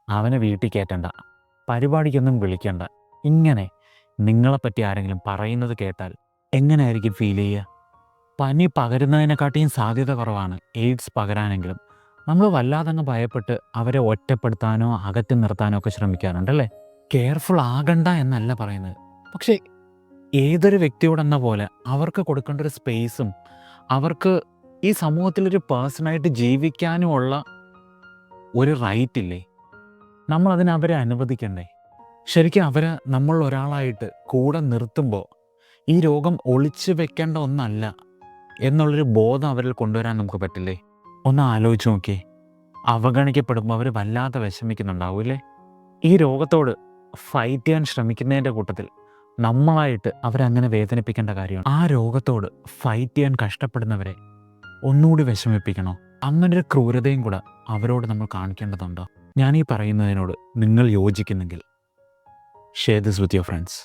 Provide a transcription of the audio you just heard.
അവനെ വീട്ടിൽ കയറ്റണ്ട, പരിപാടിക്കൊന്നും വിളിക്കണ്ട. ഇങ്ങനെ നിങ്ങളെപ്പറ്റി ആരെങ്കിലും പറയുന്നത് കേട്ടാൽ എങ്ങനെയായിരിക്കും ഫീൽ ചെയ്യുക? പനി പകരുന്നതിനെക്കാട്ടിയും സാധ്യത കുറവാണ് എയ്ഡ്സ് പകരാനെങ്കിലും നമ്മൾ വല്ലാതങ്ങ് ഭയപ്പെട്ട് അവരെ ഒറ്റപ്പെടുത്താനോ അകറ്റി നിർത്താനോ ഒക്കെ ശ്രമിക്കാറുണ്ടല്ലേ? കെയർഫുൾ ആകണ്ട എന്നല്ല പറയുന്നത്. പക്ഷേ ഏതൊരു വ്യക്തിയോടെന്ന പോലെ അവർക്ക് കൊടുക്കേണ്ട ഒരു സ്പേസും അവർക്ക് ഈ സമൂഹത്തിലൊരു പേഴ്സണായിട്ട് ജീവിക്കാനുമുള്ള ഒരു റൈറ്റ് ഇല്ലേ? നമ്മളതിന് അവരെ അനുവദിക്കണ്ടേ? ശരിക്കും അവരെ നമ്മൾ ഒരാളായിട്ട് കൂടെ നിർത്തുമ്പോൾ ഈ രോഗം ഒളിച്ചു വെക്കേണ്ട ഒന്നല്ല എന്നുള്ളൊരു ബോധം അവരിൽ കൊണ്ടുവരാൻ നമുക്ക് പറ്റില്ലേ? ഒന്ന് ആലോചിച്ച് നോക്കിയേ. അവഗണിക്കപ്പെടുമ്പോൾ അവർ വല്ലാതെ വിഷമിക്കുന്നുണ്ടാവൂല്ലേ? ഈ രോഗത്തോട് ഫൈറ്റ് ചെയ്യാൻ ശ്രമിക്കുന്നതിൻ്റെ കൂട്ടത്തിൽ നമ്മളായിട്ട് അവരങ്ങനെ വേദനിപ്പിക്കേണ്ട കാര്യമാണ്. ആ രോഗത്തോട് ഫൈറ്റ് ചെയ്യാൻ കഷ്ടപ്പെടുന്നവരെ ഒന്നുകൂടി വിഷമിപ്പിക്കണോ? അങ്ങനൊരു ക്രൂരതയും കൂടെ അവരോട് നമ്മൾ കാണിക്കേണ്ടതുണ്ടോ? ഞാൻ ഈ പറയുന്നതിനോട് നിങ്ങൾ യോജിക്കുന്നെങ്കിൽ share this with your friends.